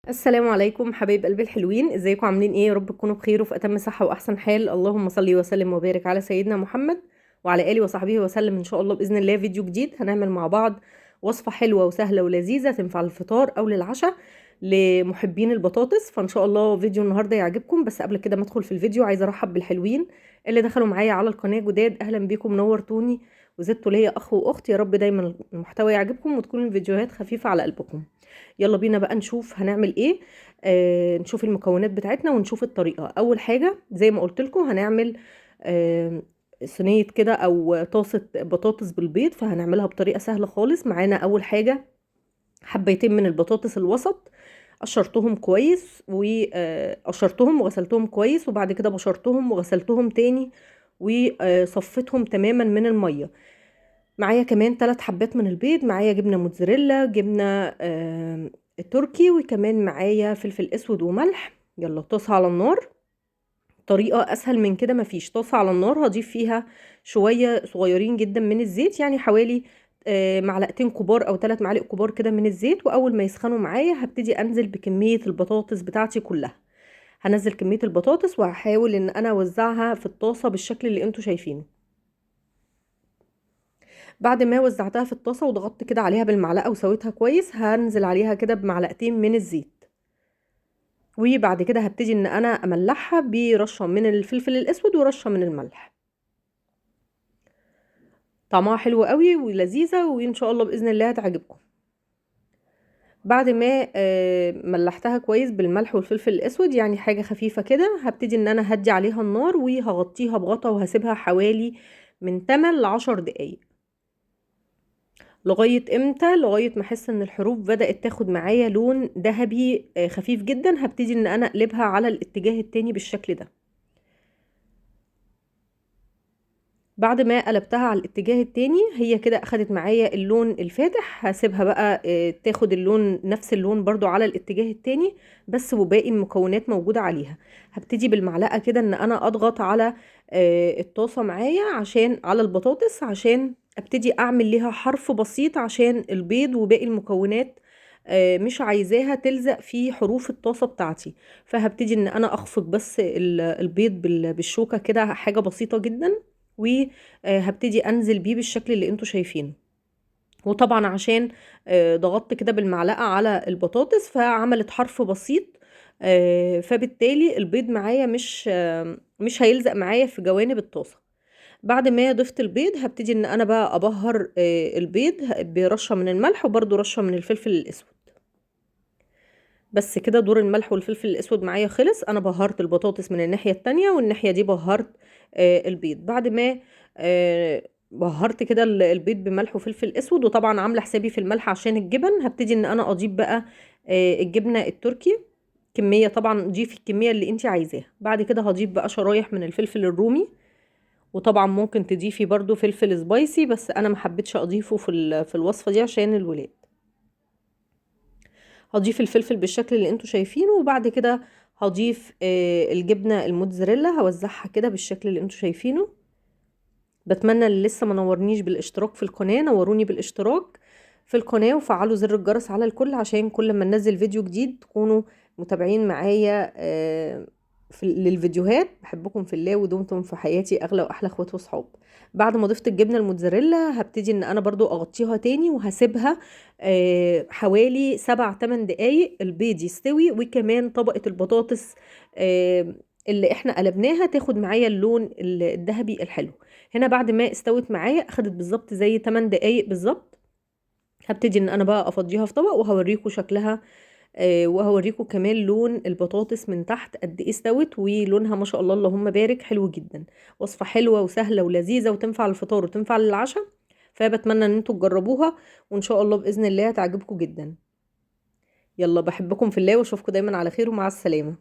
السلام عليكم حبايب قلبي الحلوين، ازيكم عاملين ايه؟ يا رب تكونوا بخير وفي اتم صحه واحسن حال. اللهم صل وسلم وبارك على سيدنا محمد وعلى اله وصحبه وسلم. ان شاء الله باذن الله فيديو جديد هنعمل مع بعض وصفه حلوه وسهله ولذيذه تنفع للفطار او للعشاء لمحبين البطاطس. فان شاء الله فيديو النهارده يعجبكم. بس قبل كده ما ادخل في الفيديو عايزه ارحب بالحلوين اللي دخلوا معايا على القناه جداد. اهلا بيكم، نورتوني وزدتوا ليا اخ واخت. يا رب دايما المحتوى يعجبكم وتكون الفيديوهات خفيفه على قلبكم. يلا بينا بقى نشوف هنعمل ايه. نشوف المكونات بتاعتنا ونشوف الطريقة. اول حاجة زي ما قلت لكم هنعمل صينية كده او طاسة بطاطس بالبيض، فهنعملها بطريقة سهلة خالص. معانا اول حاجة حبيتين من البطاطس الوسط، قشرتهم كويس وقشرتهم وغسلتهم كويس، وبعد كده بشرتهم وغسلتهم تاني وصفتهم تماما من المية. معايا كمان 3 حبات من البيض، معايا جبنة موتزاريلا، جبنة تركي، وكمان معايا فلفل اسود وملح. يلا طاسة على النار. طريقة اسهل من كده مفيش. طاسة على النار هضيف فيها شوية صغيرين جدا من الزيت، يعني حوالي معلقتين كبار او 3 معالق كبار كده من الزيت. واول ما يسخنوا معايا هبتدي انزل بكمية البطاطس بتاعتي كلها. هنزل كمية البطاطس وهحاول ان انا اوزعها في الطاسة بالشكل اللي انتوا شايفينه. بعد ما وزعتها في الطاسة وضغطت كده عليها بالمعلقة وسويتها كويس، هنزل عليها كده بمعلقتين من الزيت. وبعد كده هبتدي ان انا املحها برشة من الفلفل الاسود ورشة من الملح. طعمها حلو قوي ولذيذة وان شاء الله باذن الله هتعجبكم. بعد ما ملحتها كويس بالملح والفلفل الاسود، يعني حاجة خفيفة كده، هبتدي ان انا هدي عليها النار وهغطيها بغطا وهسيبها حوالي من 8 ل 10 دقايق. لغاية امتى؟ لغاية ما احس ان الحروف بدأت تاخد معايا لون ذهبي خفيف جدا. هبتدي ان انا اقلبها على الاتجاه التاني بالشكل ده. بعد ما قلبتها على الاتجاه التاني هي كده اخدت معايا اللون الفاتح. هسيبها بقى تاخد اللون نفس اللون برضو على الاتجاه التاني، بس وباقي المكونات موجودة عليها. هبتدي بالمعلقة كده ان انا اضغط على الطاسة معايا عشان على البطاطس، عشان ابتدي اعمل ليها حرف بسيط عشان البيض وباقي المكونات مش عايزاها تلزق في حروف الطاسة بتاعتي. فهبتدي ان انا اخفق بس البيض بالشوكة كده، حاجة بسيطة جدا، وهبتدي انزل بيه بالشكل اللي انتوا شايفينه. وطبعا عشان ضغطت كده بالمعلقة على البطاطس فعملت حرف بسيط، فبالتالي البيض معايا مش هيلزق معايا في جوانب الطاسة. بعد ما ضفت البيض هبتدي ان انا بقى ابهر البيض برشة من الملح وبرده رشة من الفلفل الاسود. بس كده دور الملح والفلفل الاسود معايا خلص. انا بهرت البطاطس من الناحية التانية والناحية دي بهرت البيض. بعد ما بهرت كده البيض بملح وفلفل اسود، وطبعا عامله حسابي في الملح عشان الجبن. هبتدي ان انا اضيف بقى الجبنة التركي. كمية طبعا ضيفي الكمية اللي انت عايزاها. بعد كده هضيف بقى شرايح من الفلفل الرومي، وطبعا ممكن تضيفي برضو فلفل سبايسي، بس انا ما حبيتش اضيفه في الوصفة دي عشان الولاد. هضيف الفلفل بالشكل اللي انتوا شايفينه، وبعد كده هضيف الجبنة الموتزاريلا، هوزعها كده بالشكل اللي انتوا شايفينه. بتمنى اللي لسه ما نورنيش بالاشتراك في القناة نوروني بالاشتراك في القناة وفعلوا زر الجرس على الكل، عشان كل ما ننزل فيديو جديد تكونوا متابعين معايا للفيديوهات. بحبكم في الله ودمتم في حياتي اغلى واحلى اخوات وصحاب. بعد ما ضفت الجبنه الموتزاريلا هبتدي ان انا برضو اغطيها تاني وهسيبها حوالي 7-8 دقايق البيض يستوي، وكمان طبقه البطاطس اللي احنا قلبناها تاخد معايا اللون الذهبي الحلو. هنا بعد ما استوت معايا اخدت بالظبط زي 8 دقايق بالظبط. هبتدي ان انا بقى افضيها في طبق وهوريكم شكلها، وهوريكم كمان لون البطاطس من تحت قد ايه استوت، ولونها ما شاء الله اللهم بارك حلو جدا. وصفة حلوة وسهلة ولذيذة وتنفع للفطار وتنفع للعشاء. فبتمنى ان انتوا تجربوها وان شاء الله بإذن الله هتعجبكم جدا. يلا بحبكم في الله واشوفكم دايما على خير ومع السلامة.